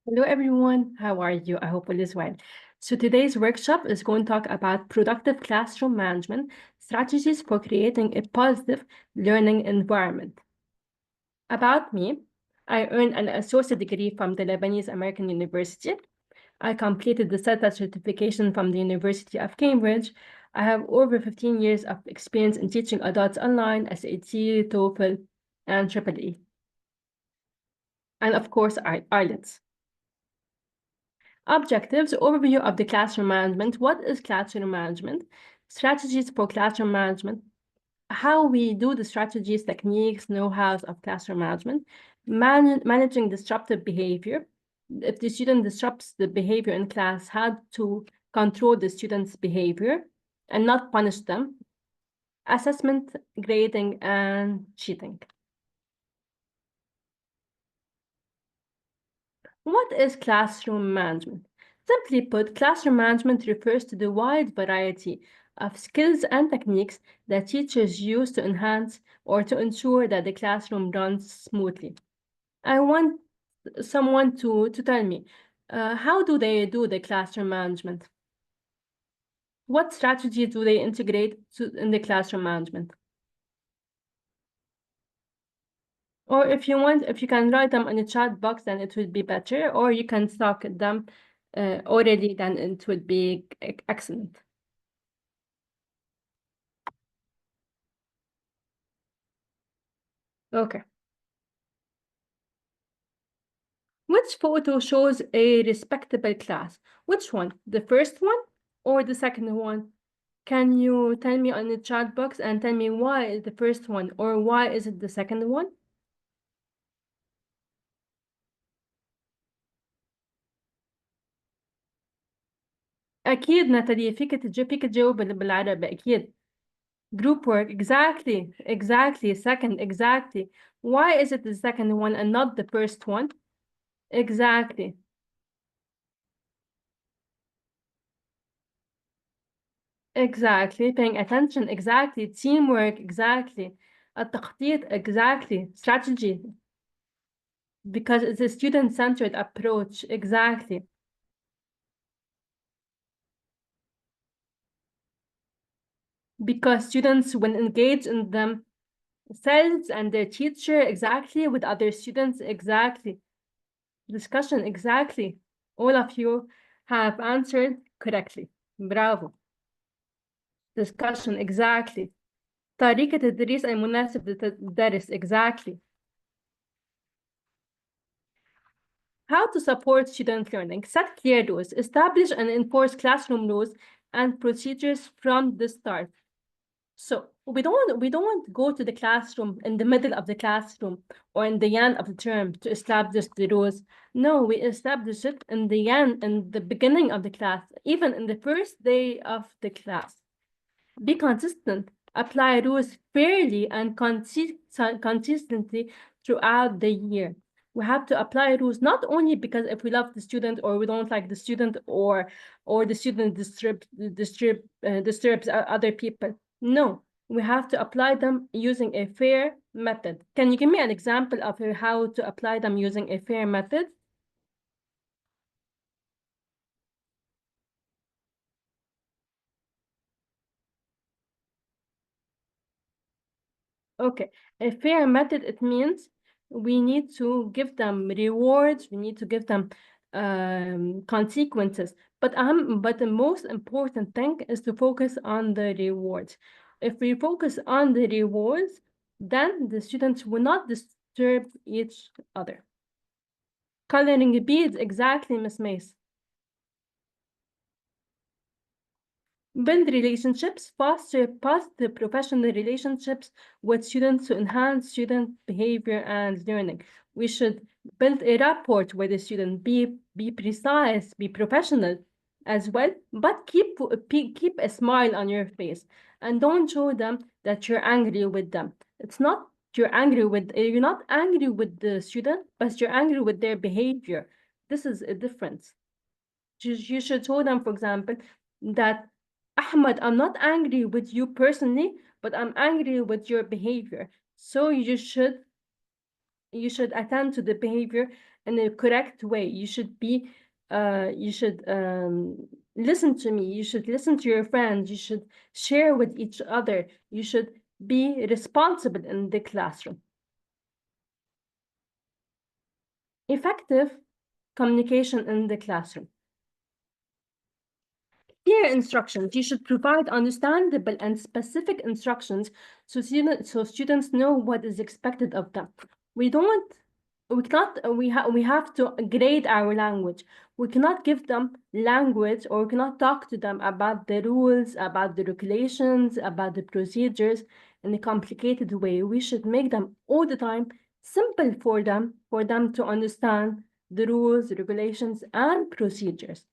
Hello everyone, how are you? I hope all is well. So today's workshop is going to talk about productive classroom management, strategies for creating a positive learning environment. About me, I earned an associate degree from the Lebanese American University. I completed the CETA certification from the University of Cambridge. I have over 15 years of experience in teaching adults online, SAT, TOEFL, and EEE. And of course, IELTS. Objectives, overview of the classroom management. What is classroom management? Strategies for classroom management. How we do the strategies, techniques, know-hows of classroom management. Managing disruptive behavior. If the student disrupts the behavior in class, how to control the student's behavior and not punish them. Assessment, grading, and cheating. What is classroom management? Simply put, classroom management refers to the wide variety of skills and techniques that teachers use to enhance or to ensure that the classroom runs smoothly. I want someone to tell me, how do they do the classroom management? What strategies do they integrate in the classroom management? Or if you can write them in the chat box, then it would be better, or you can talk them orally, then it would be excellent. Okay. Which photo shows a respectable class? Which one? The first one or the second one? Can you tell me on the chat box and tell me why is the first one or why is it the second one? أكيد ناتاليا فيك تجاوب بالعربي أكيد. Group work, exactly, second, exactly. Why is it the second one and not the first one? Exactly. Exactly, paying attention, exactly, teamwork, exactly, التخطيط, exactly, strategy, because it's a student-centered approach, exactly. Because students, when engaged in themselves and their teacher, exactly, with other students, exactly. Discussion, exactly. All of you have answered correctly. Bravo. Discussion, exactly. طريقة التدريس المناسب للدرس, exactly. How to support student learning. Set clear rules. Establish and enforce classroom rules and procedures from the start. So we don't go to the classroom in the middle of the classroom or in the end of the term to establish the rules. No, we establish it in the end, in the beginning of the class, even in the first day of the class. Be consistent. Apply rules fairly and consistently throughout the year. We have to apply rules not only because if we love the student or we don't like the student or the student disturbs other people. No, we have to apply them using a fair method. Can you give me an example of how to apply them using a fair method? Okay, a fair method, it means we need to give them rewards, we need to give them consequences. But the most important thing is to focus on the rewards. If we focus on the rewards, then the students will not disturb each other. Coloring beads, exactly, Miss Mace. Build relationships, foster positive professional relationships with students to enhance student behavior and learning. We should build a rapport with the student, be precise, be professional as well, but keep a smile on your face and don't show them that you're angry with them. It's not you're not angry with the student, but you're angry with their behavior. This is a difference. You should show them, for example, that Ahmed, I'm not angry with you personally, but I'm angry with your behavior. So you should attend to the behavior in a correct way. You should be listen to me. You should listen to your friends. You should share with each other. You should be responsible in the classroom. Effective communication in the classroom. Clear instructions. You should provide understandable and specific instructions so students know what is expected of them. We have to grade our language. We cannot give them language, or we cannot talk to them about the rules, about the regulations, about the procedures in a complicated way. We should make them all the time simple for them to understand the rules, regulations, and procedures.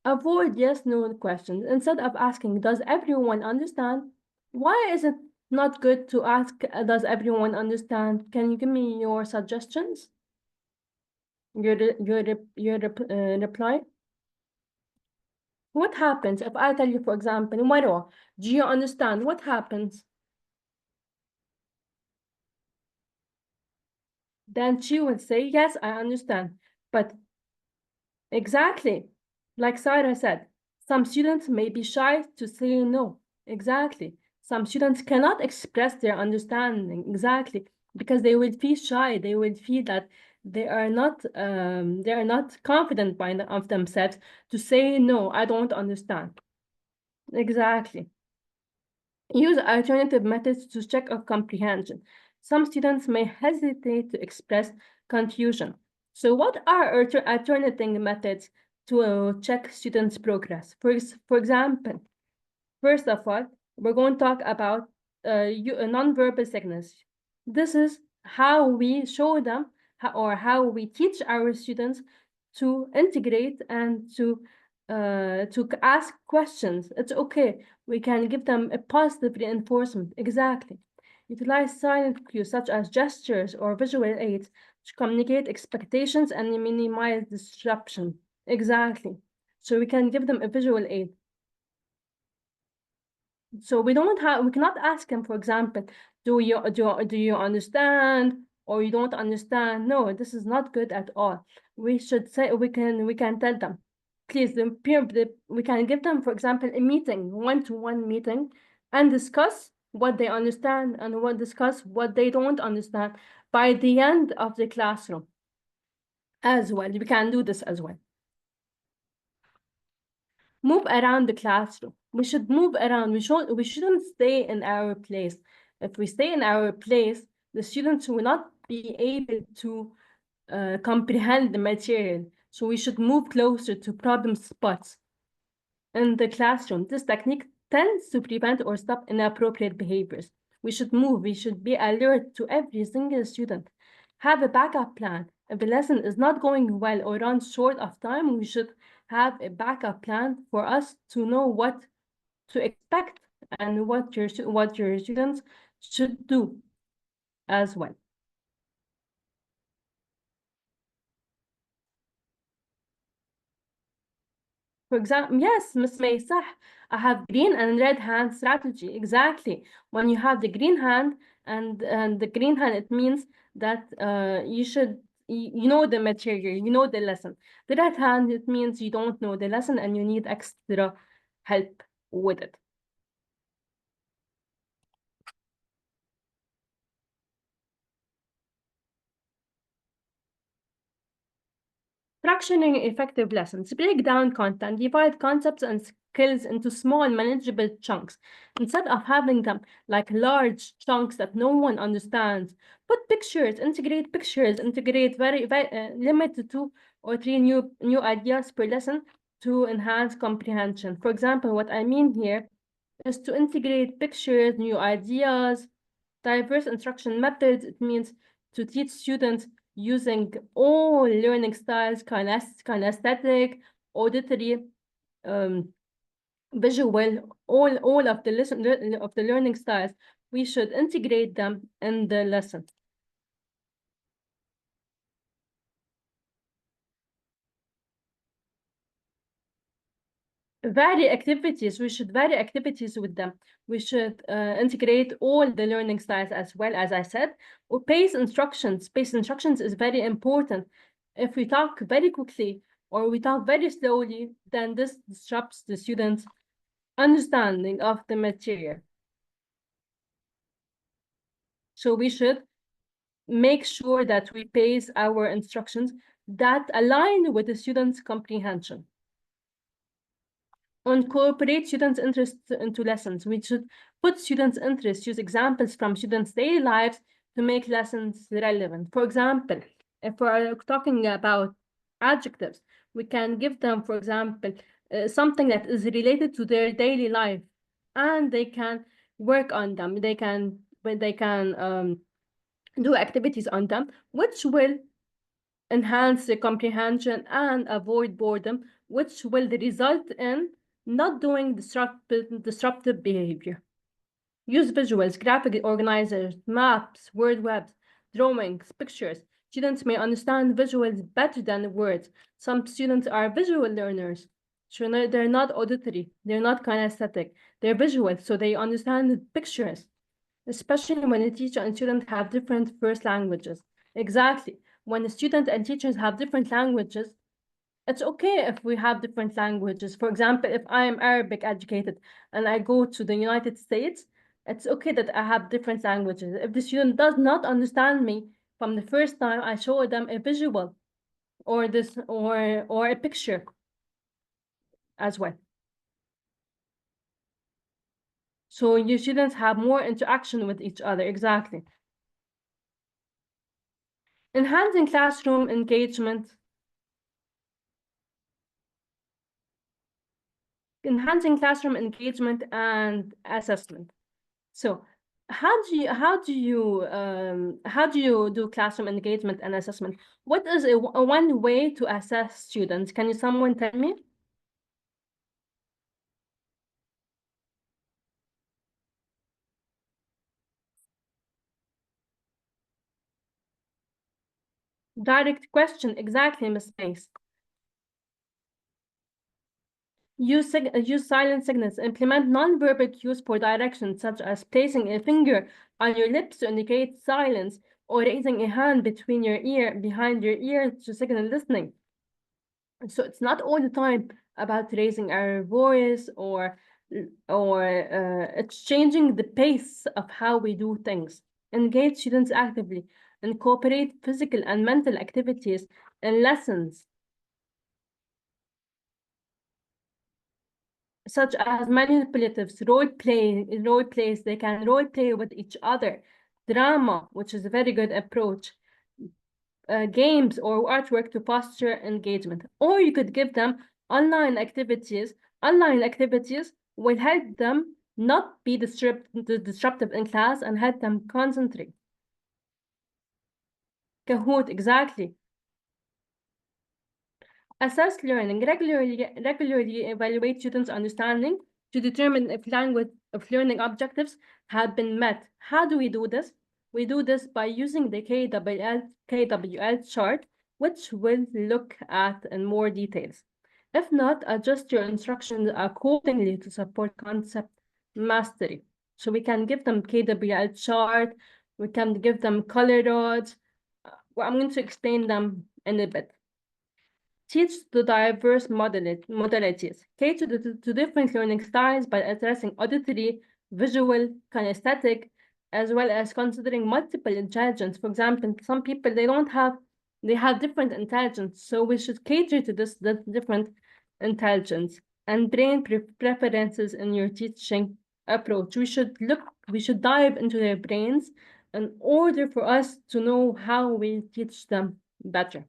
Avoid yes/no questions. Instead of asking, does everyone understand? Why is it not good to ask, does everyone understand? Can you give me your suggestions? Your reply? What happens if I tell you, for example, Marwa, do you understand? What happens? Then she will say, yes, I understand. But exactly, like Sarah said, some students may be shy to say no. Exactly. Some students cannot express their understanding. Exactly. Because they will feel shy. They will feel that they are not confident of themselves to say, no, I don't understand. Exactly. Use alternative methods to check of comprehension. Some students may hesitate to express confusion. So what are alternative methods to check students' progress? For example, first of all, we're going to talk about nonverbal signals. This is how we show them how we teach our students to integrate and to ask questions. It's okay. We can give them a positive reinforcement. Exactly. Utilize silent cues such as gestures or visual aids to communicate expectations and minimize disruption. Exactly. So we can give them a visual aid. So we cannot ask them, for example, do you understand, or you don't understand? No, this is not good at all. We should say, we can tell them, please, we can give them, for example, a meeting, one-to-one meeting, and discuss what they understand and discuss what they don't understand by the end of the classroom as well. We can do this as well. Move around the classroom. We should move around. We shouldn't stay in our place. If we stay in our place, the students will not be able to comprehend the material. So we should move closer to problem spots in the classroom. This technique tends to prevent or stop inappropriate behaviors. We should move. We should be alert to every single student. Have a backup plan. If the lesson is not going well or runs short of time, we should have a backup plan for us to know what to expect and what your students should do as well. For example, yes, Miss May, صح. I have green and red hand strategy. Exactly. When you have the green hand and the green hand, it means that you know the material, you know the lesson. The red hand, it means you don't know the lesson and you need extra help with it. Structuring effective lessons. Break down content, divide concepts and skills into small, manageable chunks. Instead of having them like large chunks that no one understands, put pictures, integrate limit to 2 or 3 new ideas per lesson to enhance comprehension. For example, what I mean here is to integrate pictures, new ideas, diverse instruction methods. It means to teach students using all learning styles, kinesthetic, auditory, visual, all of the learning styles. We should integrate them in the lesson. vary activities. We should vary activities with them. We should integrate all the learning styles as well, as I said. Or pace instructions. Pace instructions is very important. If we talk very quickly or we talk very slowly, then this disrupts the students' understanding of the material. So we should make sure that we pace our instructions that align with the students' comprehension. Incorporate students' interests into lessons. We should put students' interests, use examples from students' daily lives to make lessons relevant. For example, if we're talking about adjectives, we can give them, for example, something that is related to their daily life, and they can work on them. They can do activities on them, which will enhance the comprehension and avoid boredom, which will result in not doing disruptive behavior. Use visuals, graphic organizers, maps, word webs, drawings, pictures. Students may understand visuals better than words. Some students are visual learners. So they're not auditory, they're not kinesthetic, they're visual, so they understand pictures, especially when a teacher and student have different first languages. Exactly. When a student and teachers have different languages, it's okay if we have different languages. For example, if I am Arabic educated and I go to the United States, it's okay that I have different languages. If the student does not understand me from the first time, I show them a visual or a picture as well. So your students have more interaction with each other. Exactly. Enhancing classroom engagement. Enhancing classroom engagement and assessment. So how do you do classroom engagement and assessment? What is a one way to assess students? Can someone tell me? Direct question, exactly, Miss Mace. Use silent signals. Implement non-verbal cues for direction, such as placing a finger on your lips to indicate silence, or raising a hand behind your ear to signal listening. So it's not all the time about raising our voice or it's changing the pace of how we do things. Engage students actively. Incorporate physical and mental activities in lessons, such as manipulatives, role plays. They can role play with each other. Drama, which is a very good approach. Games or artwork to foster engagement. Or you could give them online activities. Online activities will help them not be disruptive in class and help them concentrate. Kahoot, exactly. Assess learning. Regularly evaluate students' understanding to determine if learning objectives have been met. How do we do this? We do this by using the KWL chart, which we'll look at in more details. If not, adjust your instructions accordingly to support concept mastery. So we can give them KWL chart, we can give them color rods. Well, I'm going to explain them in a bit. Teach the diverse modalities, cater to different learning styles by addressing auditory, visual, kinesthetic, as well as considering multiple intelligence. For example, some people, they have different intelligence, so we should cater to this different intelligence and brain preferences in your teaching approach. We should dive into their brains in order for us to know how we teach them better.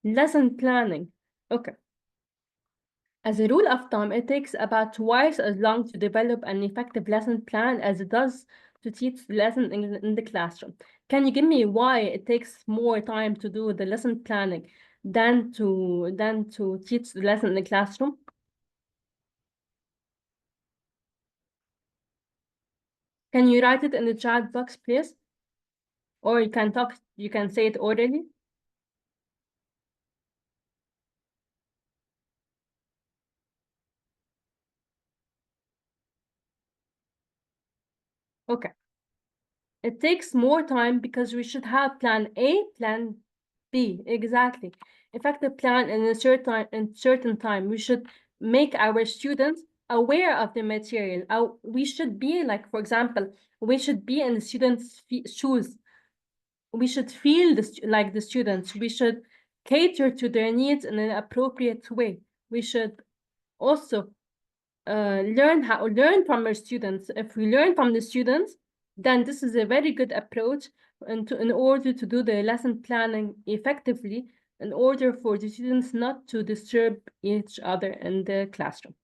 Lesson planning. Okay. As a rule of thumb, it takes about twice as long to develop an effective lesson plan as it does to teach the lesson in the classroom. Can you give me why it takes more time to do the lesson planning than to teach the lesson in the classroom? Can you write it in the chat box, please? Or you can say it orally. Okay. It takes more time because we should have plan A, plan B. Exactly. Effective plan in a certain time. We should make our students aware of the material. We should be like, for example, we should be in the students' shoes. We should feel like the students. We should cater to their needs in an appropriate way. We should also learn from our students. If we learn from the students, then this is a very good approach in order to do the lesson planning effectively, in order for the students not to disturb each other in the classroom.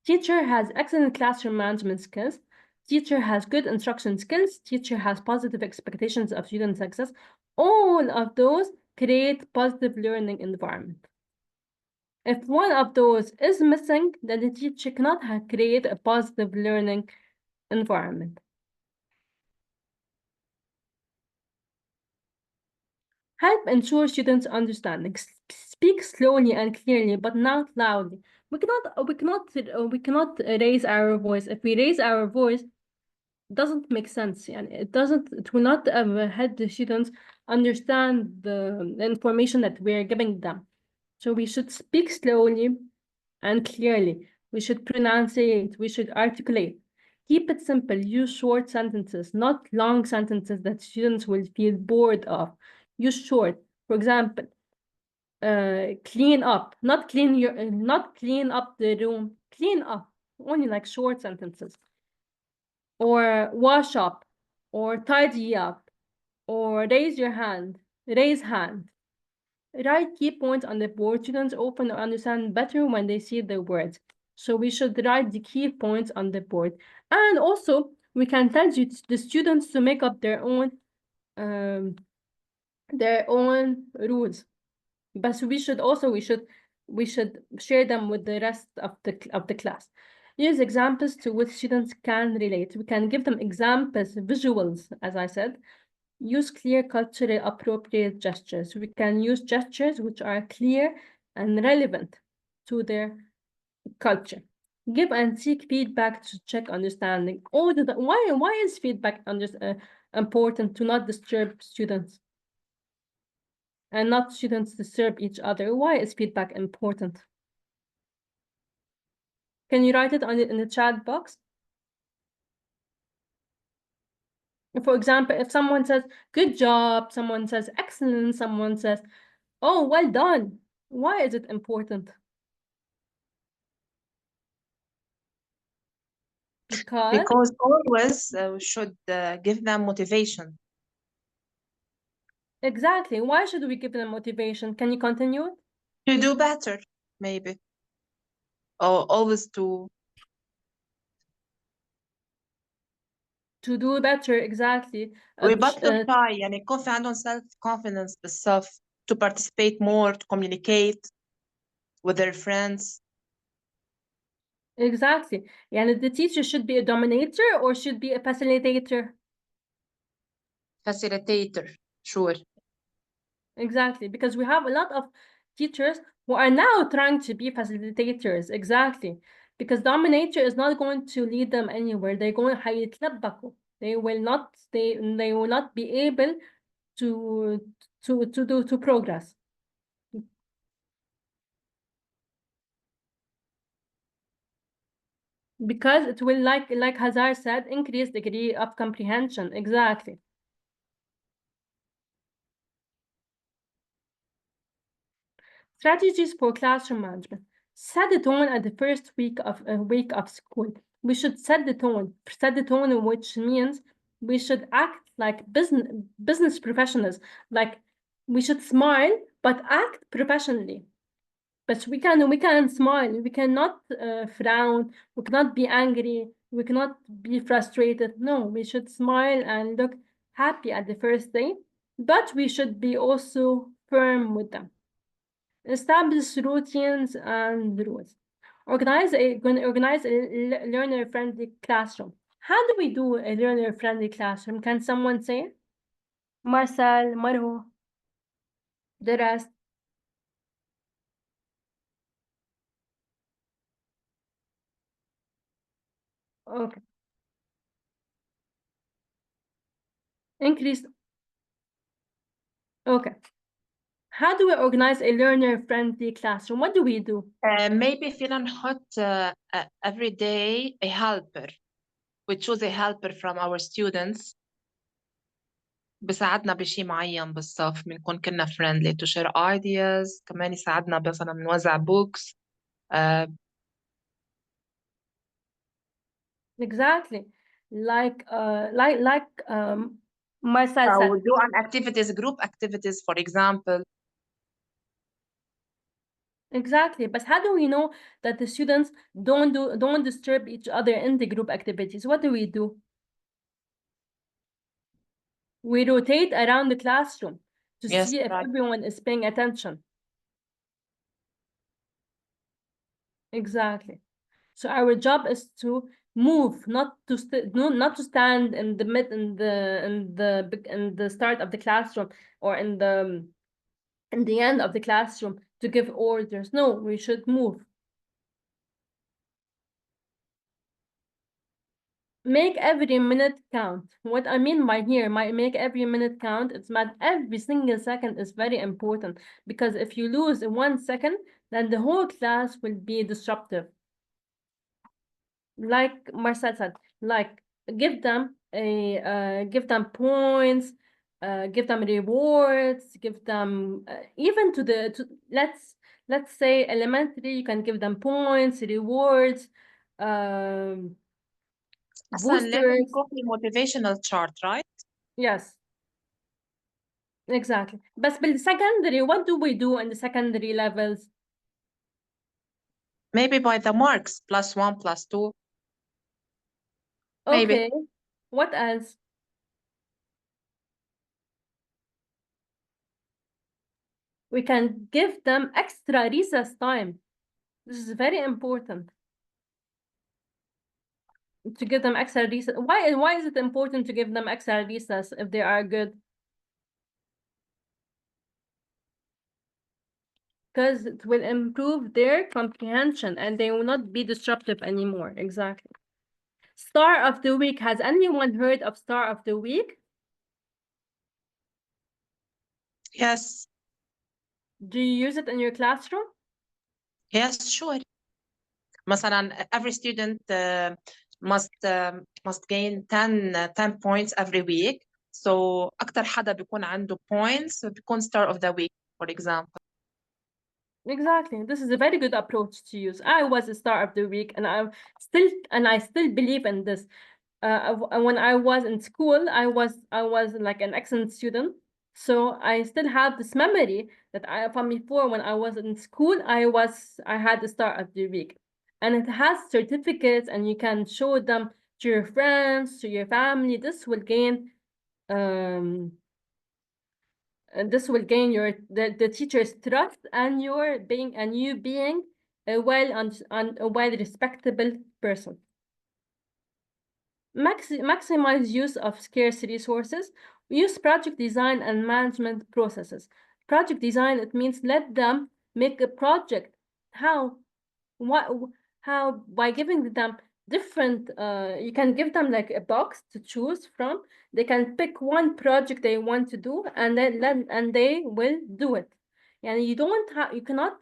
Teacher has excellent classroom management skills. Teacher has good instruction skills. Teacher has positive expectations of student success. All of those create positive learning environment. If one of those is missing, then the teacher cannot create a positive learning environment. Help ensure students' understanding. Speak slowly and clearly, but not loudly. We cannot raise our voice. If we raise our voice, it doesn't make sense. And it will not help the students understand the information that we are giving them. So we should speak slowly and clearly. We should pronunciate. We should articulate. Keep it simple. Use short sentences, not long sentences that students will feel bored of. Use short. For example, clean up, not clean up the room. Clean up. Only like short sentences. Or wash up, or tidy up, or raise your hand. Raise hand. Write key points on the board. Students often understand better when they see the words. So we should write the key points on the board. And also, we can tell the students to make up their own rules. But we should share them with the rest of the class. Use examples to which students can relate. We can give them examples, visuals, as I said. Use clear, culturally appropriate gestures. We can use gestures which are clear and relevant to their culture. Give and seek feedback to check understanding. Why is feedback important? To not disturb students and not students disturb each other. Why is feedback important? Can you write it in the chat box? For example, if someone says, good job, someone says, excellent, someone says, oh, well done. Why is it important? Because always we should give them motivation. Exactly. Why should we give them motivation? Can you continue? To do better, maybe. Or always to do better, exactly. ويبطلوا shy يعني يكون في عندهم self confidence بالself, to participate more, to communicate with their friends. Exactly. يعني the teacher should be a dominator or should be a facilitator? Facilitator, sure. Exactly, because we have a lot of teachers who are now trying to be facilitators. Exactly, because dominator is not going to lead them anywhere. They're going هيتلبكوا. They will not be able to progress. Because it will, like Hazar said, increase degree of comprehension. Exactly. Strategies for classroom management. Set the tone at the first week of school. We should set the tone, which means we should act like business professionals. Like we should smile, but act professionally. But we can smile. We cannot frown. We cannot be angry. We cannot be frustrated. No, we should smile and look happy at the first day. But we should be also firm with them. Establish routines and rules. Organize a learner-friendly classroom. How do we do a learner-friendly classroom? Can someone say? Marcel, Marho, the rest. Okay. Increase. Okay. How do we organize a learner-friendly classroom? What do we do? Maybe فينا نحط every day a helper. We choose a helper from our students. بيساعدنا بشيء معين بالصف، بنكون كنا friendly to share ideas. كمان يساعدنا مثلا نوزع books. Exactly. Like Marcel أو said. do an activities, group activities, for example. Exactly. But how do we know that the students don't disturb each other in the group activities? What do? We rotate around the classroom to Yes, see if right. everyone is paying attention. Exactly. So our job is to move, not to stand in the mid in the start of the classroom or in the end of the classroom to give orders. No, we should move. Make every minute count. What I mean by here, make every minute count, it's that every single second is very important, because if you lose 1 second, then the whole class will be disruptive. Like Marcel said, like give them points, give them rewards, give them even let's say elementary, you can give them points, rewards, أصلا لازم boosters. يكون في motivational chart, right? Yes, exactly. But secondary, what do we do in the secondary levels? Maybe by the marks, +1, +2. Okay. Maybe. What else? We can give them extra recess time. This is very important. To give them extra recess. Why is it important to give them extra recess if they are good? Because it will improve their comprehension and they will not be disruptive anymore. Exactly. Star of the week. Has anyone heard of Star of the week? Yes. Do you use it in your classroom? Yes, sure. مثلا every student must gain 10 points every week. So أكتر حدا بيكون عنده points بيكون star of the week, for example. Exactly. This is a very good approach to use. I was a star of the week, and I still believe in this. When I was in school, I was like an excellent student. So I still have this memory that from before, when I was in school, I had the star of the week, and it has certificates, and you can show them to your friends, to your family. This will gain the teacher's trust, and you being a well respectable person. Maximize use of scarce resources. Use project design and management processes. Project design, it means let them make a project. How by giving them different, you can give them like a box to choose from. They can pick one project they want to do, and then they will do it. And you cannot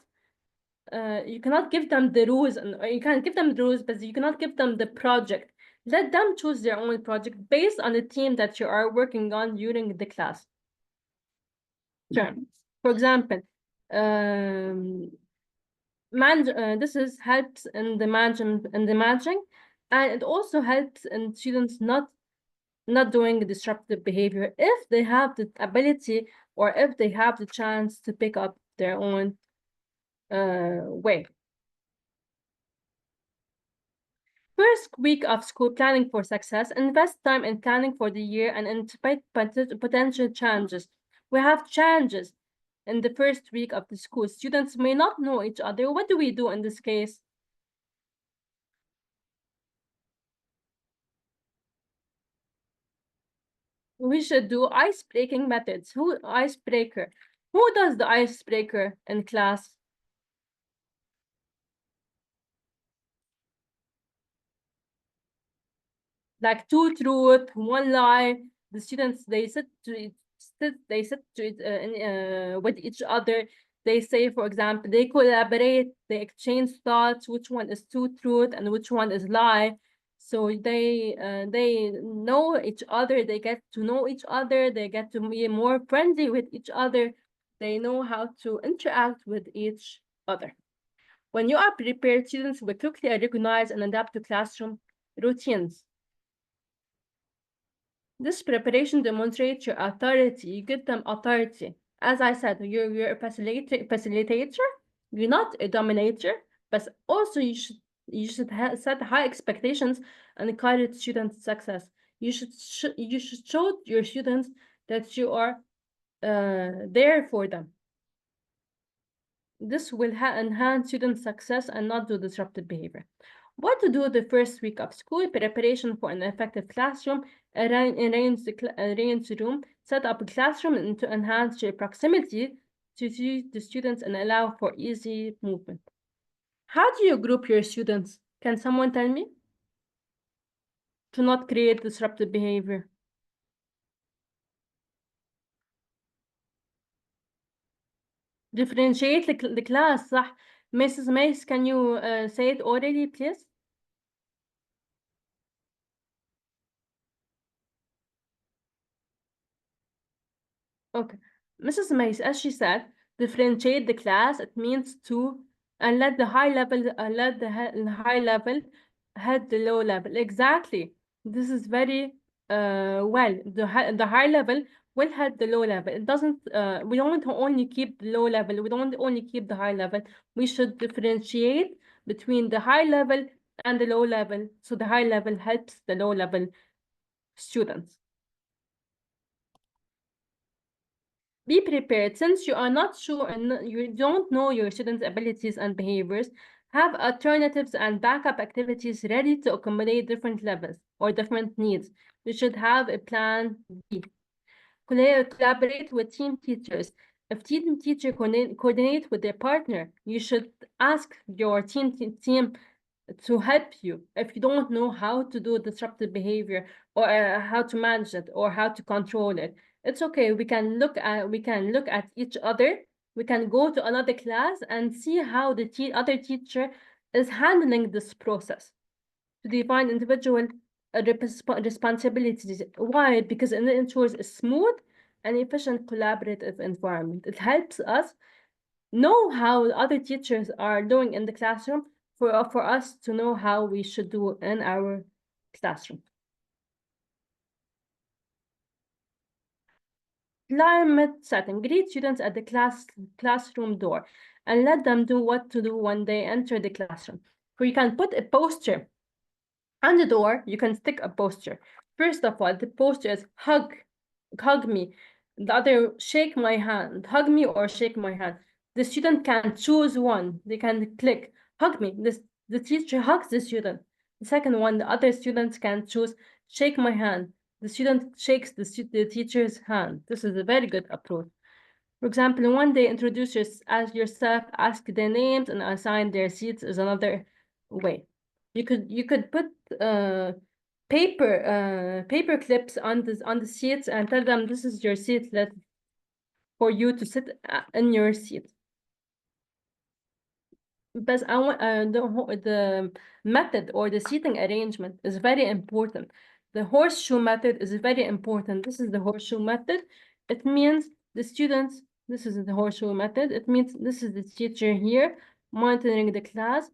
give them the rules, or you can give them the rules, but you cannot give them the project. Let them choose their own project based on the theme that you are working on during the class. Sure. For example, this helps in the managing, and it also helps in students not doing disruptive behavior if they have the ability, or if they have the chance to pick up their own way. First week of school, planning for success. Invest time in planning for the year and anticipate potential challenges. We have challenges in the first week of the school. Students may not know each other. What do we do in this case? We should do ice-breaking methods. Icebreaker? Who does the icebreaker in class? like 2 truth, 1 lie. The students, they sit with each other. They say, for example, they collaborate, they exchange thoughts, which one is 2 truth and which one is lie. So they know each other, they get to know each other, they get to be more friendly with each other, they know how to interact with each other. When you are prepared, students will quickly recognize and adapt to classroom routines. This preparation demonstrates your authority. You give them authority. As I said, you're a facilitator. You're not a dominator, but also you should set high expectations and encourage student success. You should show your students that you are there for them. This will enhance student success and not do disruptive behavior. What to do the first week of school? Preparation for an effective classroom, arrange the room, set up a classroom and to enhance your proximity to the students and allow for easy movement. How do you group your students? Can someone tell me? To not create disruptive behavior. Differentiate the class, صح? Mrs. Mace, can you say it orally, please? Okay. Mrs. Mace, as she said, differentiate the class. It means to and let the high level high level head the low level. Exactly. This is very well. The high level will head the low level. It doesn't. We don't only keep the low level. We don't only keep the high level. We should differentiate between the high level and the low level. So the high level helps the low level students. Be prepared. Since you are not sure and you don't know your students' abilities and behaviors, have alternatives and backup activities ready to accommodate different levels or different needs. You should have a plan B. Collaborate with team teachers. If team teacher coordinate with their partner, you should ask your team to help you if you don't know how to do disruptive behavior or how to manage it or how to control it. It's okay. We can look at each other. We can go to another class and see how the other teacher is handling this process to define individual responsibilities. Why? Because it ensures a smooth and efficient collaborative environment. It helps us know how other teachers are doing in the classroom for us to know how we should do in our classroom. Climate setting. Greet students at the classroom door and let them do what to do when they enter the classroom. So you can put a poster on the door. You can stick a poster. First of all, the poster is hug me. The other, shake my hand. Hug me or shake my hand. The student can choose one. They can click hug me. The teacher hugs the student. The second one, the other students can choose shake my hand. The student shakes the teacher's hand. This is a very good approach. For example, one day introduce yourself, ask their names, and assign their seats is another way. You could put paper clips on the seats and tell them this is your seat for you to sit in your seat. But I want the method or the seating arrangement is very important. The horseshoe method is very important. This is the horseshoe method. It means the students, this is the horseshoe method. It means this is the teacher here monitoring the class.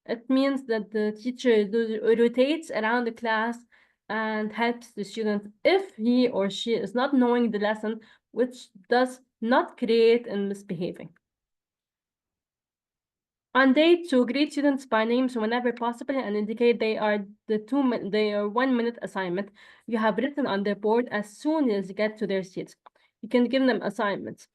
It means that the teacher rotates around the class and helps the student if he or she is not knowing the lesson, which does not create in misbehaving. On day 2, greet students by names whenever possible and indicate they are their 1 minute assignment you have written on the board as soon as you get to their seats. You can give them assignments.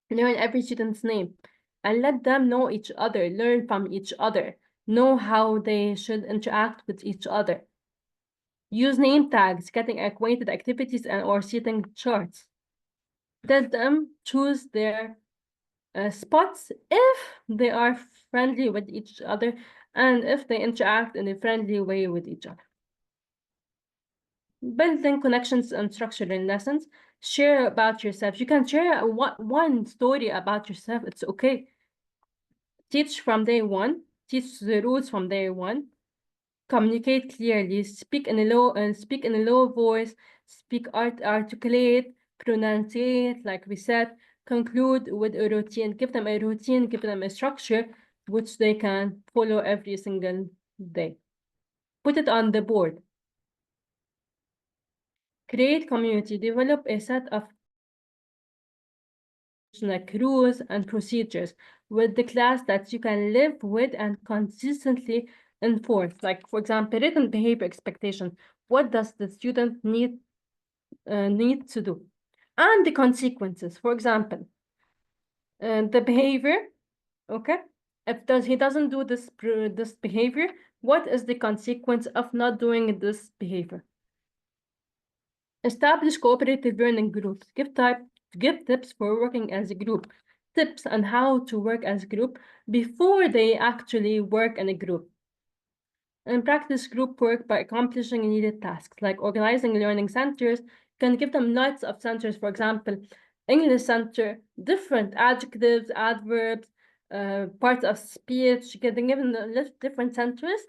Learn every student's name and let them know each other, learn from each other, know how they should interact with each other. Use name tags, getting acquainted activities and or seating charts. Let them choose their spots if they are friendly with each other and if they interact in a friendly way with each other. Building connections and structure in lessons. Share about yourself. You can share one story about yourself. It's okay. Teach from day one. Teach the rules from day one. Communicate clearly. Speak in a low voice. Speak articulate. Pronunciate, like we said. Conclude with a routine. Give them a routine. Give them a structure which they can follow every single day. Put it on the board. Create community. Develop a set of like rules and procedures with the class that you can live with and consistently enforce. Like, for example, written behavior expectation. What does the student need to do? And the consequences. For example, the behavior, okay? If he doesn't do this behavior, what is the consequence of not doing this behavior? Establish cooperative learning groups. Give tips for working as a group. Tips on how to work as a group before they actually work in a group. And practice group work by accomplishing needed tasks, like organizing learning centers. You can give them lots of centers, for example, English center, different adjectives, adverbs, parts of speech. You can give them different centers,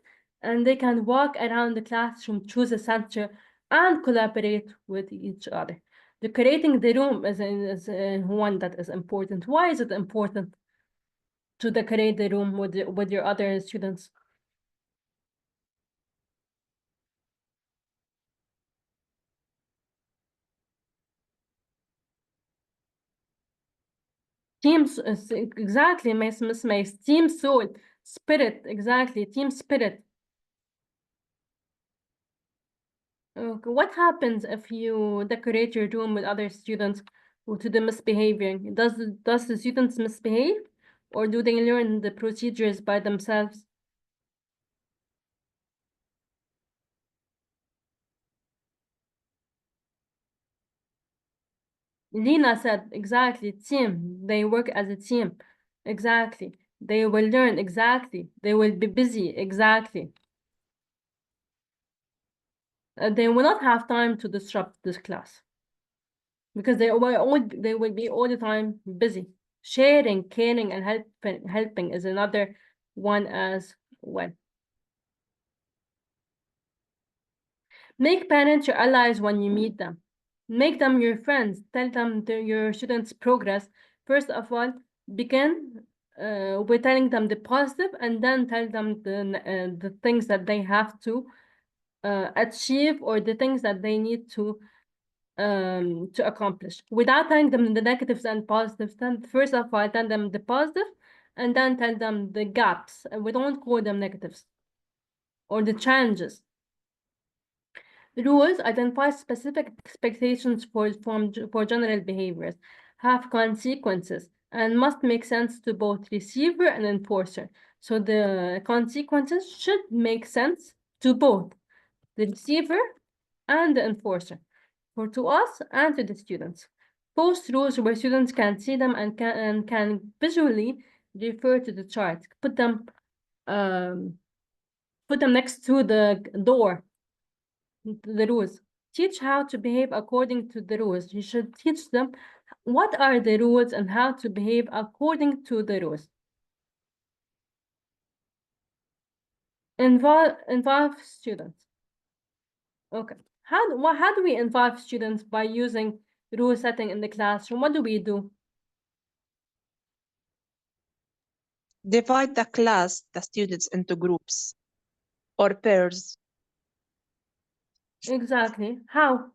and they can walk around the classroom, choose a center, and collaborate with each other. Decorating the room is one that is important. Why is it important to decorate the room with your other students? Teams, exactly, Miss Mace. Team soul, spirit, exactly, team spirit. Okay. What happens if you decorate your room with other students to the misbehaving? Does the students misbehave, or do they learn the procedures by themselves? Lina said, exactly, team. They work as a team. Exactly. They will learn, exactly. They will be busy, exactly. They will not have time to disrupt this class, because they will be all the time busy. Sharing, caring, and helping is another one as well. Make parents your allies when you meet them. Make them your friends. Tell them your students' progress. First of all, begin with telling them the positive, and then tell them the things that they have to achieve, or the things that they need to accomplish, without telling them the negatives and positives. Then first of all, tell them the positive, and then tell them the gaps. And we don't call them negatives, or the challenges. Rules identify specific expectations for general behaviors, have consequences, and must make sense to both receiver and enforcer. So the consequences should make sense to both the receiver and the enforcer, to us and to the students. Post rules where students can see them and can visually refer to the chart. Put them next to the door. The rules. Teach how to behave according to the rules. You should teach them what are the rules and how to behave according to the rules. Involve students. Okay. How do we involve students by using rule setting in the classroom? What do we do? Divide the students into groups or pairs. Exactly. How?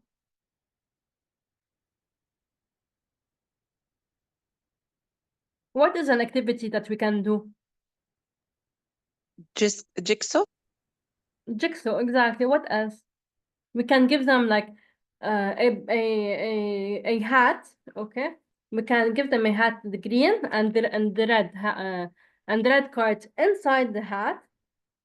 What is an activity that we can do? Just jigsaw. Jigsaw, exactly. What else? We can give them like a hat, okay? We can give them a hat, the green and the red cards inside the hat.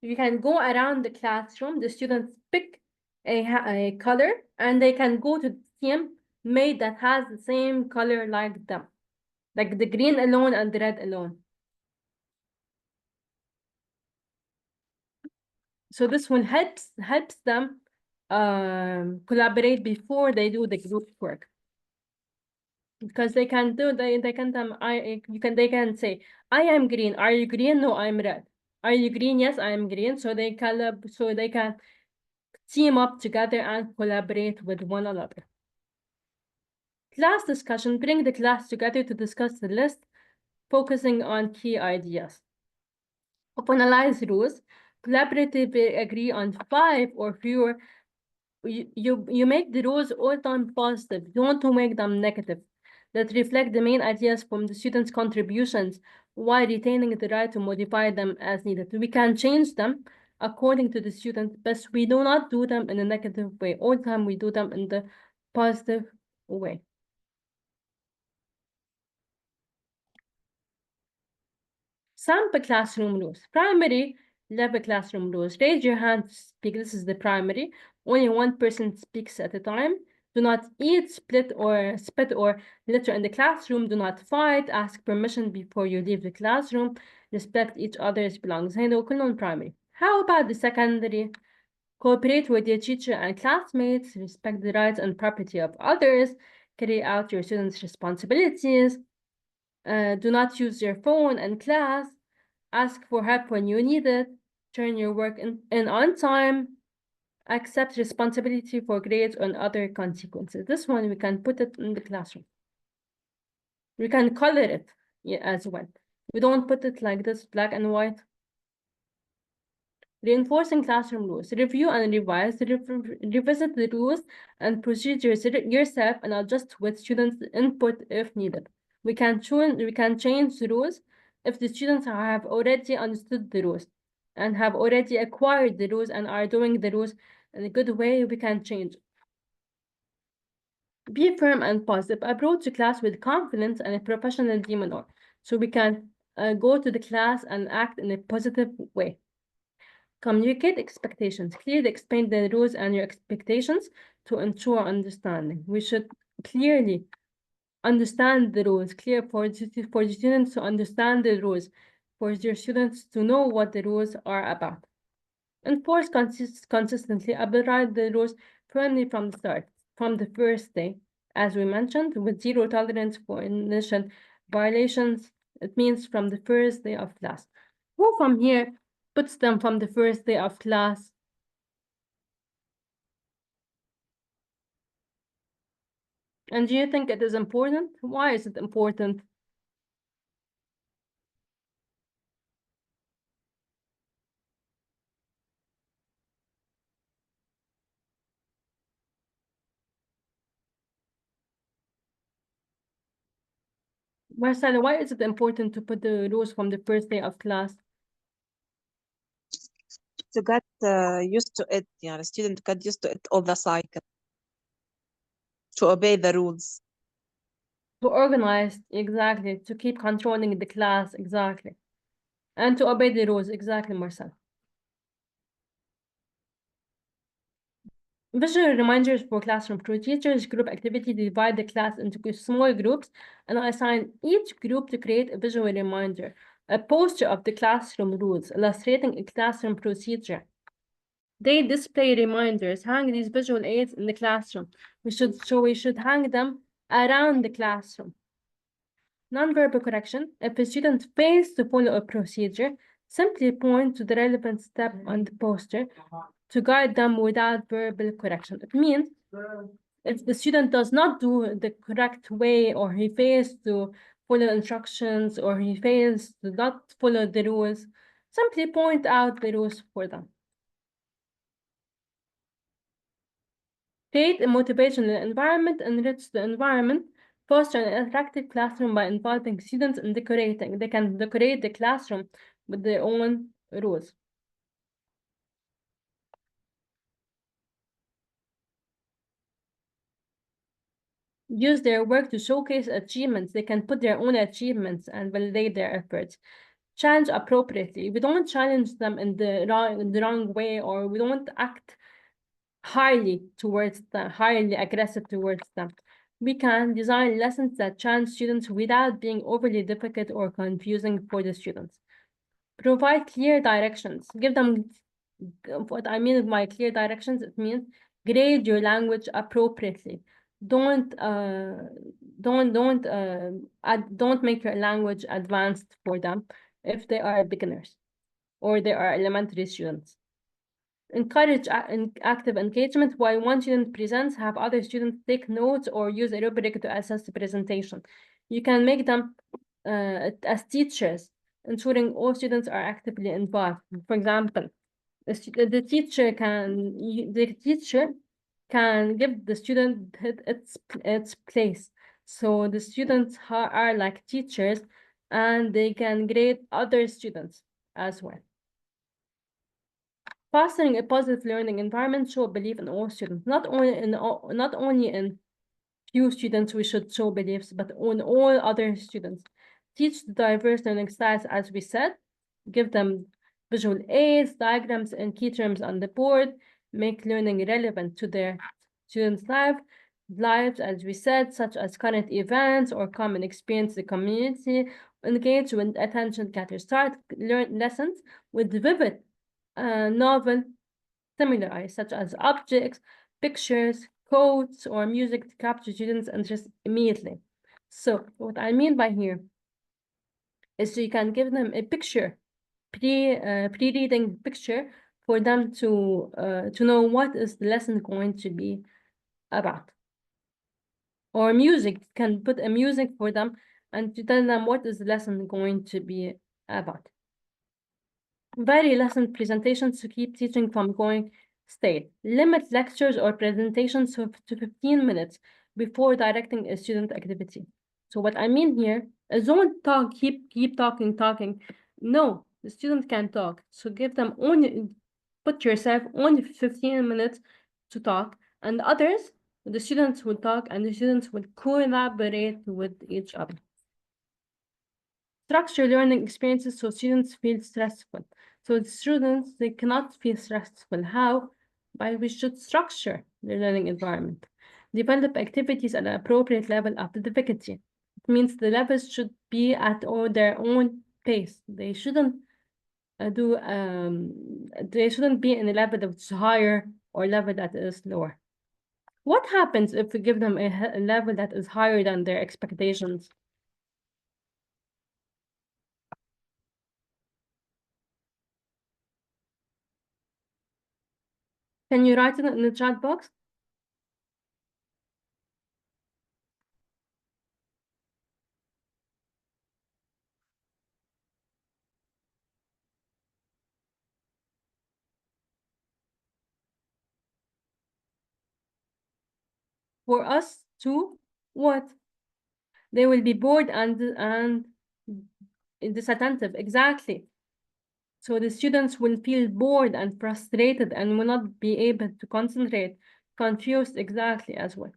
You can go around the classroom. The students pick a color, and they can go to the team made that has the same color like them, like the green alone and the red alone. So this one helps them collaborate before they do the group work. Because they can say, I am green. Are you green? No, I'm red. Are you green? Yes, I am green. So they can team up together and collaborate with one another. Class discussion, bring the class together to discuss the list, focusing on key ideas. Analyze rules, collaboratively agree on 5 or fewer. You make the rules all time positive. You want to make them negative, that reflect the main ideas from the students' contributions while retaining the right to modify them as needed. We can change them according to the student, but we do not do them in a negative way. All the time we do them in the positive way. Sample classroom rules. Primary level classroom rules. Raise your hand to speak. This is the primary. Only one person speaks at a time. Do not eat, spit or litter in the classroom. Do not fight. Ask permission before you leave the classroom. Respect each other's belongings. هيدا كلهم primary. How about the secondary? Cooperate with your teacher and classmates. Respect the rights and property of others. Carry out your students' responsibilities. Do not use your phone in class. Ask for help when you need it. Turn your work in on time. Accept responsibility for grades and other consequences. This one, we can put it in the classroom. We can color it as well. We don't put it like this, black and white. Reinforcing classroom rules. Review and revise. Revisit the rules and procedures yourself and adjust with students' input if needed. We can change the rules if the students have already understood the rules and have already acquired the rules and are doing the rules in a good way. We can change. Be firm and positive. Approach the class with confidence and a professional demeanor. So we can go to the class and act in a positive way. Communicate expectations. Clearly explain the rules and your expectations to ensure understanding. We should clearly understand the rules, clear for the students to understand the rules, for your students to know what the rules are about. Enforce consistently. Apply the rules firmly from the start, from the first day, as we mentioned, with zero tolerance for initial violations. It means from the first day of class. Who from here puts them from the first day of class? And do you think it is important? Why is it important? Marcelo, why is it important to put the rules from the first day of class? To get used to it, yeah, the student get used to it all the cycle. To obey the rules. To organize, exactly. To keep controlling the class, exactly. And to obey the rules, exactly, Marcel. Visual reminders for classroom. For teachers, group activity, divide the class into small groups and assign each group to create a visual reminder, a poster of the classroom rules, illustrating a classroom procedure. They display reminders. Hang these visual aids in the classroom. We should hang them around the classroom. Nonverbal correction. If a student fails to follow a procedure, simply point to the relevant step on the poster to guide them without verbal correction. It means if the student does not do the correct way, or he fails to follow instructions, or he fails to not follow the rules, simply point out the rules for them. Create a motivational environment, enrich the environment, foster an attractive classroom by involving students in decorating. They can decorate the classroom with their own rules. Use their work to showcase achievements. They can put their own achievements and validate their efforts. Challenge appropriately. We don't challenge them in the wrong way, or we don't act highly aggressive towards them. We can design lessons that challenge students without being overly difficult or confusing for the students. Provide clear directions. Give them, what I mean by clear directions, it means Grade your language appropriately. Don't make your language advanced for them if they are beginners or they are elementary students. Encourage active engagement. While one student presents, have other students take notes or use a rubric to assess the presentation. You can make them as teachers, ensuring all students are actively involved. For example, the teacher can give the student its place. So the students are like teachers, and they can grade other students as well. Fostering a positive learning environment show belief in all students, not only in few students we should show beliefs, but on all other students. Teach the diverse learning styles, as we said. Give them visual aids, diagrams, and key terms on the board. Make learning relevant to their students' lives, as we said, such as current events or common experience in the community. Engage with attention getters. Start lessons with vivid, novel stimuli, such as objects, pictures, quotes, or music to capture students' interest immediately. So what I mean by here is you can give them a picture, pre-reading picture, for them to know what is the lesson going to be about. Or music, you can put a music for them and to tell them what is the lesson going to be about. Vary lesson presentations to keep teaching from going stale. Limit lectures or presentations to 15 minutes before directing a student activity. So what I mean here is don't talk, keep talking. No, the student can talk. So give them only, put yourself only 15 minutes to talk, and others, the students will talk, and the students will collaborate with each other. Structure learning experiences so students feel stressful. So the students, they cannot feel stressful. How? By we should structure the learning environment. Develop activities at an appropriate level of difficulty. It means the levels should be at their own pace. They shouldn't they shouldn't be in a level that's higher or level that is lower. What happens if we give them a level that is higher than their expectations? Can you write it in the chat box? For us to what? They will be bored and disattentive. Exactly. So the students will feel bored and frustrated and will not be able to concentrate, confused exactly as well.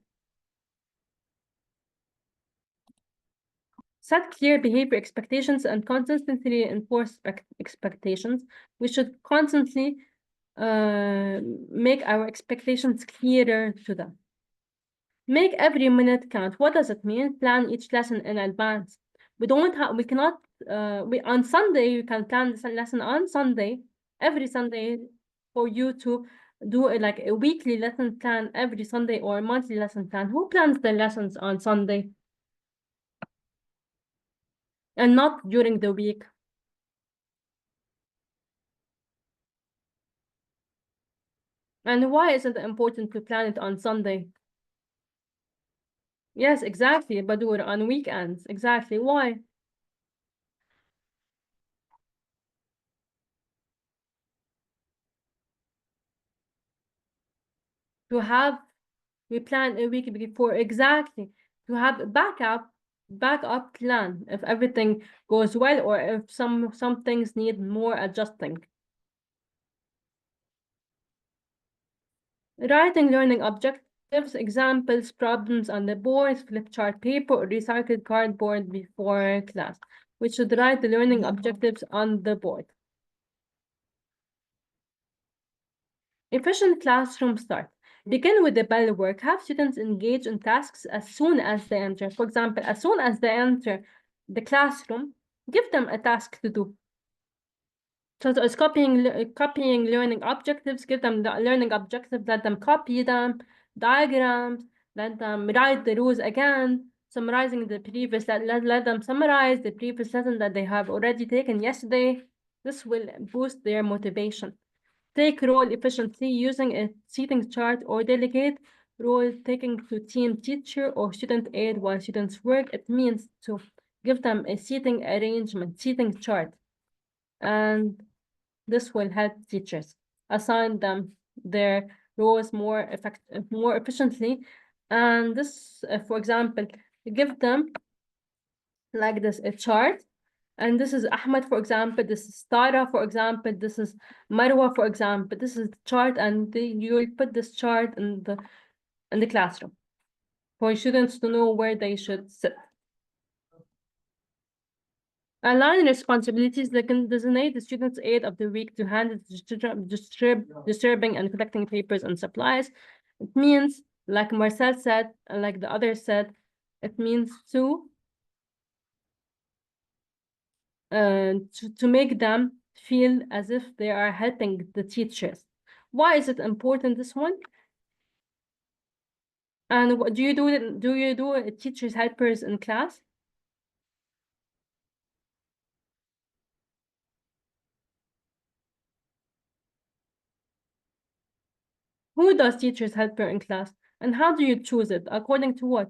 Set clear behavior expectations and consistently enforce expectations. We should constantly make our expectations clearer to them. Make every minute count. What does it mean? Plan each lesson in advance. We cannot, on Sunday, you can plan the lesson on Sunday, every Sunday, for you to do like a weekly lesson plan every Sunday or a monthly lesson plan. Who plans the lessons on Sunday? And not during the week. And why is it important to plan it on Sunday? Yes, exactly, Badur, on weekends. Exactly. Why? We plan a week before, exactly, to have a backup plan if everything goes well or if some things need more adjusting. Writing learning objectives, examples, problems on the board, flip chart paper, or recycled cardboard before class. We should write the learning objectives on the board. Efficient classroom start. Begin with the bell work. Have students engage in tasks as soon as they enter. For example, as soon as they enter the classroom, give them a task to do. So it's copying learning objectives, give them the learning objectives, let them copy them, diagrams, let them write the rules again, summarizing the previous, let them summarize the previous lesson that they have already taken yesterday. This will boost their motivation. Take role efficiently using a seating chart or delegate role taking to team teacher or student aid while students work. It means to give them a seating arrangement, seating chart. And this will help teachers assign them their roles more efficiently. And this, for example, give them like this, a chart. And this is Ahmed, for example, this is Tara, for example, this is Marwa, for example, this is the chart, and you will put this chart in the classroom for students to know where they should sit. Align responsibilities that can designate the student's aid of the week to handle disturbing and collecting papers and supplies. It means, like Marcel said, and like the others said, it means to make them feel as if they are helping the teachers. Why is it important, this one? And what do you do teachers helpers in class? Who does teachers helper in class? And how do you choose it? According to what?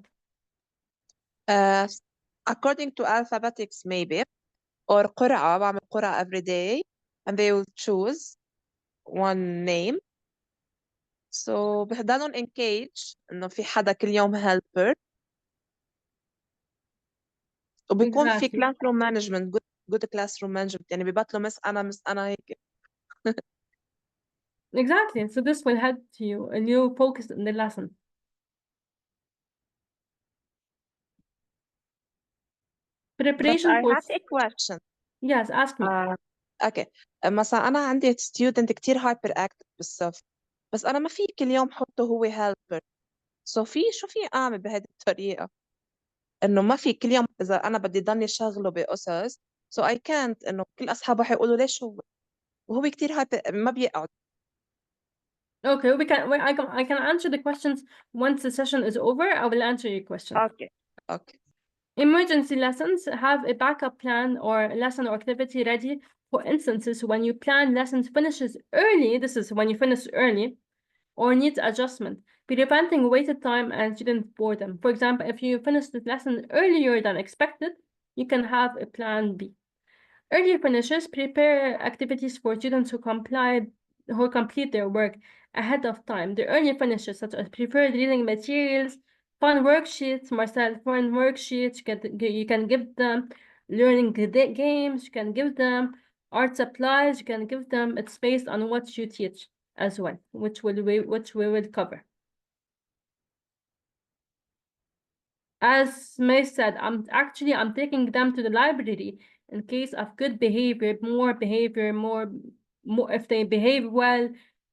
According to alphabetics maybe, or قرعة, بعمل قرعة every day, and they will choose one name. So بحضرهم engage إنه في حدا كل يوم helper. وبيكون في classroom management, good classroom management. يعني بيبطلوا مس أنا هيك. Exactly. So this will help you and you focus on the lesson. Preparation But I have a question. Yes, ask me. Okay. مثلا أنا عندي student كتير hyper active بالصف، بس أنا ما في كل يوم حطه هو helper. So شو في أعمل بهذه الطريقة؟ إنه ما في كل يوم إذا أنا بدي ضلني شغله بقصص، so I can't إنه كل أصحابه حيقولوا ليش هو وهو كتير hyper ما بيقعد. Okay, I can answer the questions once the session is over. I will answer your question. Okay. Emergency lessons have a backup plan or lesson or activity ready for instances when you plan lessons finishes early. This is when you finish early or needs adjustment, preventing wasted time and student boredom. For example, if you finish the lesson earlier than expected, you can have a plan B. Early finishes prepare activities for students who complete their work ahead of time. The early finishes, such as prepared reading materials, fun worksheets, fun worksheets, you can give them learning games, you can give them art supplies, you can give them. It's based on what you teach as well, which we will cover. As May said, I'm taking them to the library in case of good behavior, more if they behave well,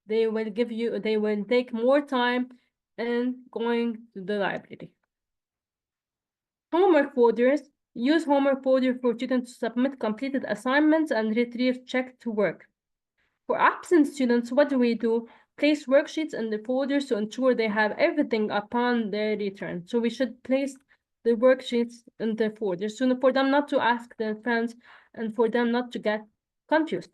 they will take more time in going to the library. Homework folders. Use homework folder for students to submit completed assignments and retrieve checked work. For absent students, what do? Place worksheets in the folders to ensure they have everything upon their return. So we should place the worksheets in the folders so for them not to ask their friends and for them not to get confused.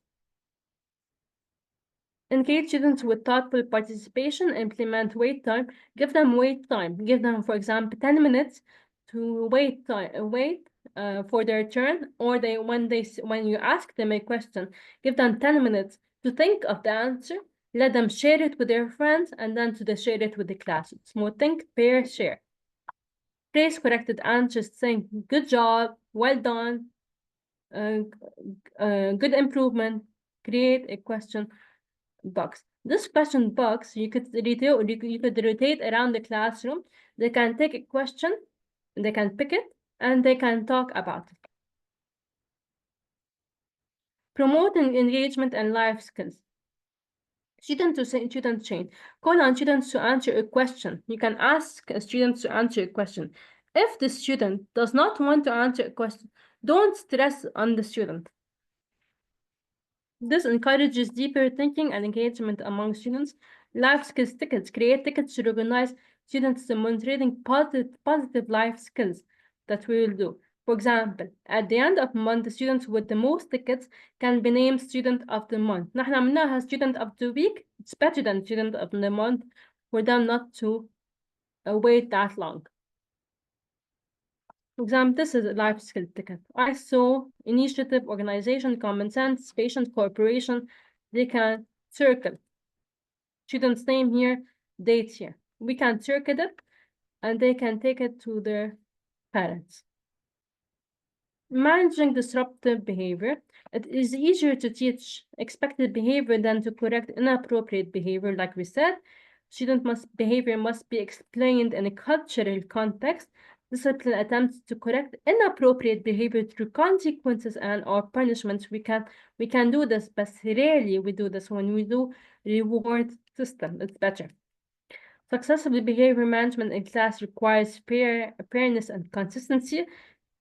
Engage students with thoughtful participation, implement wait time, give them wait time. Give them, for example, 10 minutes to wait for their turn, or when you ask them a question, give them 10 minutes to think of the answer, let them share it with their friends, and then share it with the class. It's more think, pair, share. Praise corrected answers, saying good job, well done, good improvement. Create a question box. This question box, you could rotate around the classroom. They can take a question, they can pick it, and they can talk about it. Promoting engagement and life skills. Student chain. Call on students to answer a question. You can ask students to answer a question. If the student does not want to answer a question, don't stress on the student. This encourages deeper thinking and engagement among students. Life skills tickets create tickets to recognize students demonstrating positive life skills that we will do. For example, at the end of the month, the students with the most tickets can be named Student of the Month. نحن عملناها Student of the Week. It's better than Student of the Month for them not to wait that long. For example, this is a life skill ticket. I saw initiative, organization, common sense, patient cooperation. They can circle student's name here, date here. We can circle it and they can take it to their parents. Managing disruptive behavior. It is easier to teach expected behavior than to correct inappropriate behavior, like we said. Behavior must be explained in a cultural context. Discipline attempts to correct inappropriate behavior through consequences and or punishments. We can do this, but rarely we do this. When we do reward system, it's better. Successful behavior management in class requires fairness and consistency.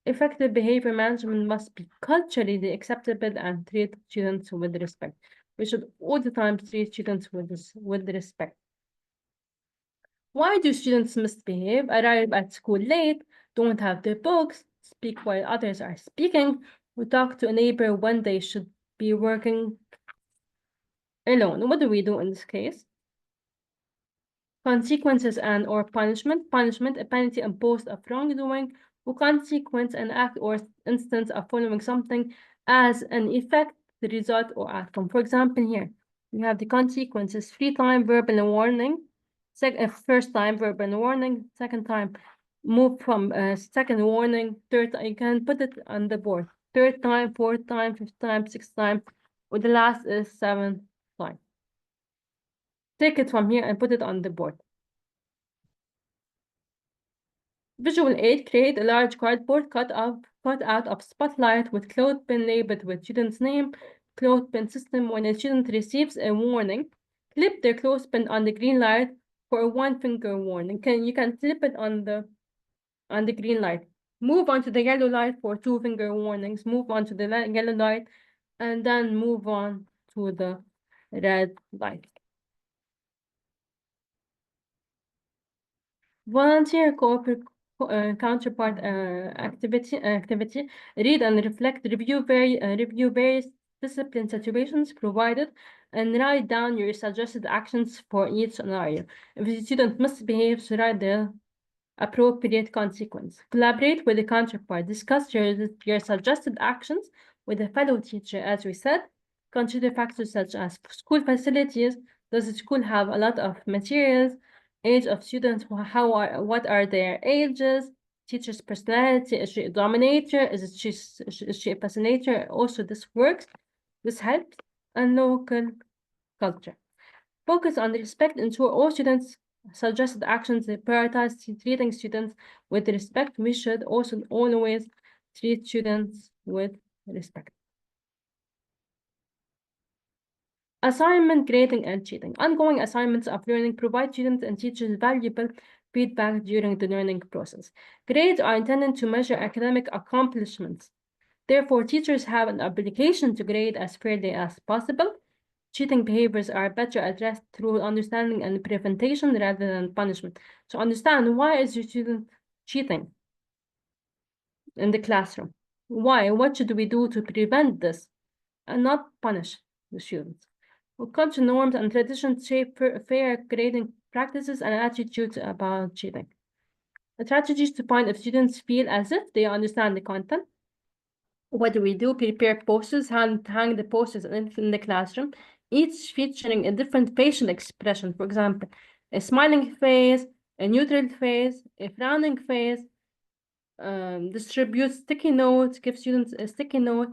Effective behavior management must be culturally acceptable and treat students with respect. We should all the time treat students with respect. Why do students misbehave? Arrive at school late, don't have their books, speak while others are speaking, or talk to a neighbor when they should be working alone? What do we do in this case? Consequences and or punishment. Punishment, a penalty imposed of wrongdoing, or consequence, an act or instance of following something as an effect, the result or outcome. For example, here we have the consequences: 3 times verbal warning, first time verbal warning, second time move from second warning, third time, you can put it on the board, third time, fourth time, fifth time, sixth time, or the last is 7th time. Take it from here and put it on the board. Visual aid: create a large cardboard cut out of spotlight with clothespin labeled with student's name. Clothespin system: when a student receives a warning, clip their clothespin on the green light for a 1-finger warning. You can clip it on the green light. Move on to the yellow light for 2-finger warnings. Move on to the yellow light and then move on to the red light. Volunteer counterpart activity. Read and reflect. Review various discipline situations provided and write down your suggested actions for each scenario. If the student misbehaves, write the appropriate consequence. Collaborate with the counterpart. Discuss your suggested actions with a fellow teacher, as we said. Consider factors such as school facilities. Does the school have a lot of materials? Age of students, what are their ages? Teacher's personality: is she a dominator? Is she a fascinator? Also, this works. This helps. And local culture. Focus on respect. Ensure all students suggested actions prioritize treating students with respect. We should also always treat students with respect. Assignment, grading, and cheating. Ongoing assignments of learning provide students and teachers valuable feedback during the learning process. Grades are intended to measure academic accomplishments. Therefore, teachers have an obligation to grade as fairly as possible. Cheating behaviors are better addressed through understanding and prevention rather than punishment. So understand, why is your student cheating in the classroom? Why? What should we do to prevent this and not punish the students? Well, cultural norms and traditions shape fair grading practices and attitudes about cheating. The strategies to find if students feel as if they understand the content. What do we do? Prepare posters, hang the posters in the classroom, each featuring a different facial expression. For example, a smiling face, a neutral face, a frowning face. Distribute sticky notes, give students a sticky note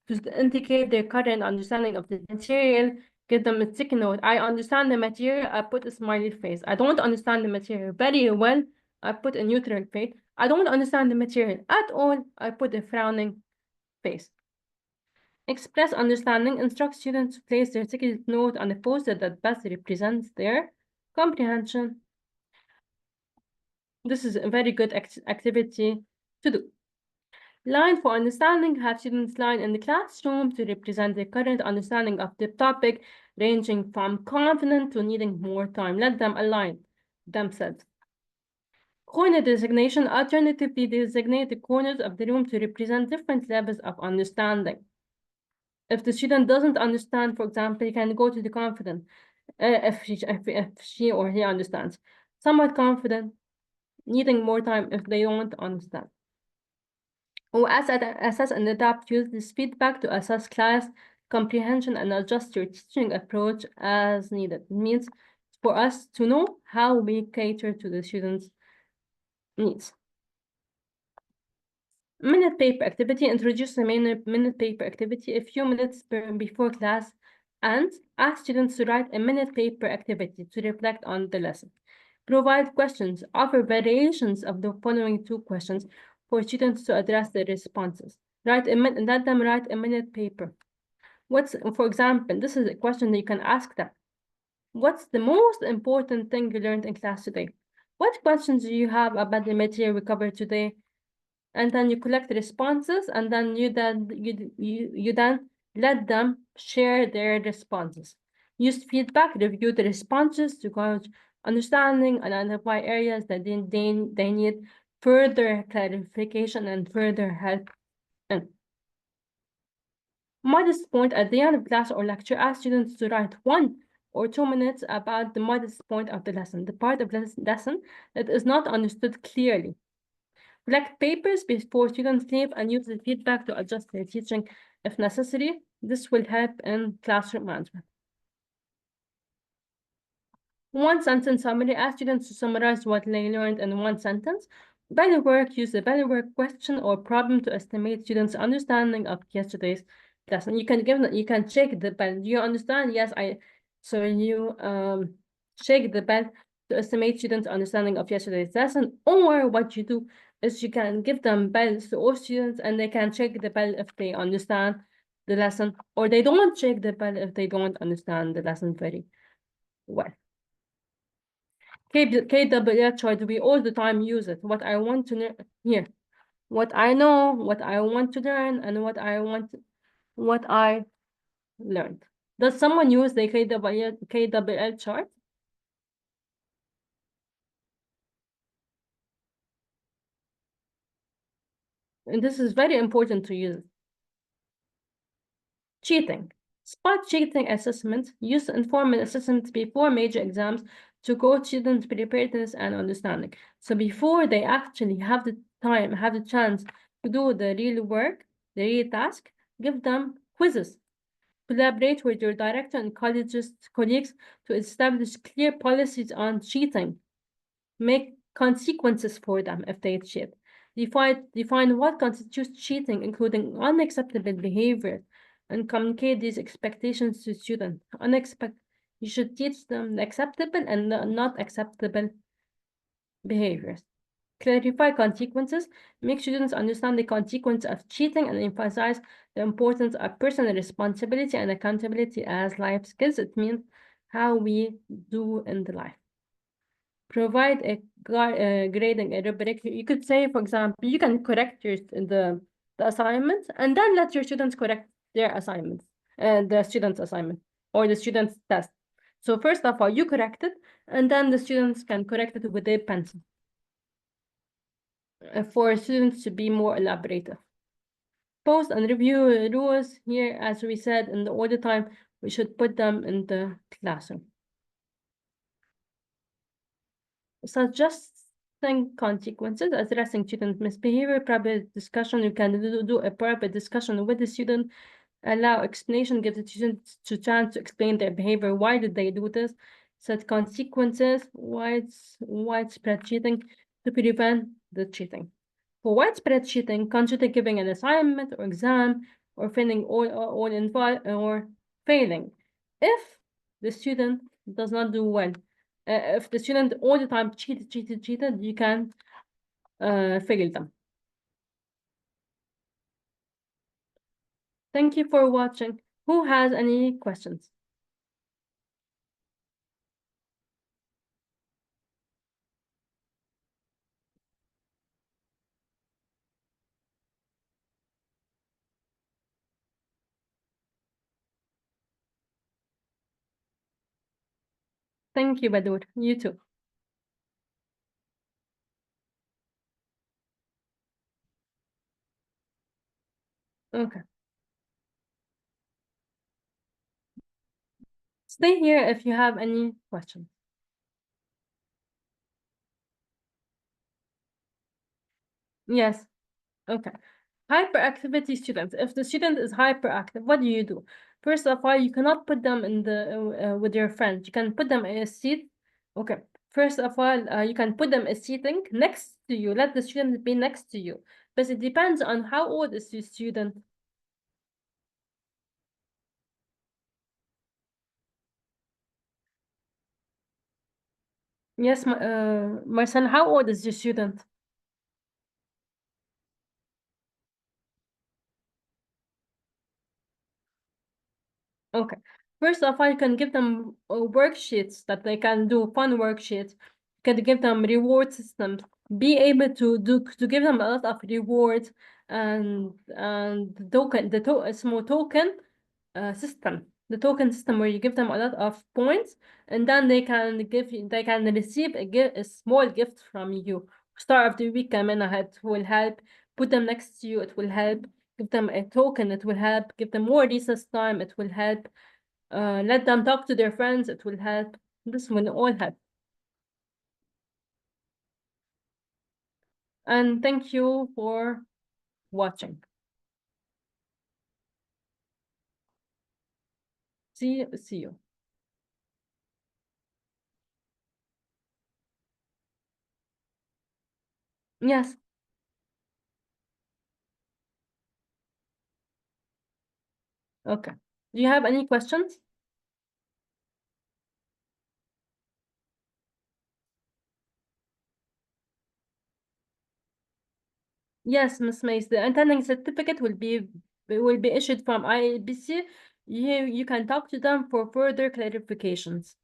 to indicate their current understanding of the material. Give them a sticky note. I understand the material, I put a smiley face. I don't understand the material very well, I put a neutral face. I don't understand the material at all, I put a frowning face. Express understanding. Instruct students to place their sticky note on a poster that best represents their comprehension. This is a very good activity to do. Line for understanding, have students line in the classroom to represent their current understanding of the topic, ranging from confident to needing more time. Let them align themselves. Corner designation, alternatively designate the corners of the room to represent different levels of understanding. If the student doesn't understand, for example, you can go to the confident, if she or he understands. Somewhat confident, needing more time if they don't understand. Or assess and adapt. Use this feedback to assess class comprehension and adjust your teaching approach as needed. It means for us to know how we cater to the students' needs. Minute paper activity. Introduce a minute paper activity a few minutes before class and ask students to write a minute paper activity to reflect on the lesson. Provide questions. Offer variations of the following two questions for students to address their responses. Let them write a minute paper. For example, this is a question that you can ask them. What's the most important thing you learned in class today? What questions do you have about the material we covered today? And then you collect responses, and then you then let them share their responses. Use feedback, review the responses to gauge understanding and identify areas that they need further clarification and further help in. Modest point at the end of class or lecture, ask students to write 1 or 2 minutes about the modest point of the lesson, the part of the lesson that is not understood clearly. Collect papers before students leave and use the feedback to adjust their teaching if necessary. This will help in classroom management. One sentence summary. Ask students to summarize what they learned in one sentence. Better work. Use the better work question or problem to estimate students' understanding of yesterday's lesson. You can check the bell. Do you understand? Yes, so you shake the bell to estimate students' understanding of yesterday's lesson. Or what you do is you can give them bells to all students and they can check the bell if they understand the lesson, or they don't check the bell if they don't understand the lesson very well. KWH, we all the time use it. What I want to learn here, what I know, what I want to learn, and what I learned. Does someone use the KWL chart? And this is very important to use. Cheating. Spot cheating assessment. Use informal assessments before major exams to coach students' preparedness and understanding. So before they actually have the time, have the chance to do the real work, the real task, give them quizzes. Collaborate with your director and colleagues to establish clear policies on cheating. Make consequences for them if they cheat. Define what constitutes cheating, including unacceptable behavior, and communicate these expectations to students. You should teach them the acceptable and the not acceptable behaviors. Clarify consequences. Make students understand the consequence of cheating and emphasize the importance of personal responsibility and accountability as life skills. It means how we do in the life. Provide a grading, a rubric. You could say, for example, you can correct the assignments and then let your students correct their assignments, the student's assignment or the student's test. So first of all, you correct it, and then the students can correct it with their pencil for students to be more elaborative. Post and review rules here, as we said, in all the time, we should put them in the classroom. Suggesting consequences, addressing student misbehavior, private discussion. You can do a private discussion with the student, allow explanation, give the students a chance to explain their behavior. Why did they do this? Set consequences, widespread cheating to prevent the cheating. For widespread cheating, consider giving an assignment or exam or failing or failing. If the student does not do well, if the student all the time cheated, you can fail them. Thank you for watching. Who has any questions? Thank you, Badur. You too. Okay. Stay here if you have any questions. Yes. Okay. Hyperactivity students. If the student is hyperactive, what do you do? First of all, you cannot put them in the with your friends. You can put them in a seat. Okay. First of all, you can put them a seating next to you. Let the student be next to you. But it depends on how old is your student. Yes, my son, how old is your student? Okay. First of all, you can give them worksheets that they can do, fun worksheets. You can give them reward systems. Be able to give them a lot of rewards and the small token system. The token system where you give them a lot of points and then they can receive a small gift from you. Start of the week كمان it will help. Put them next to you, it will help. Give them a token, it will help. Give them more recess time, it will help. Let them talk to their friends, it will help. This will all help. And thank you for watching. See you. Yes. Okay. Do you have any questions? Yes, Ms. Mace, the attending certificate will be issued from IABC. You can talk to them for further clarifications.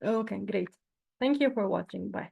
Okay, great. Thank you for watching. Bye.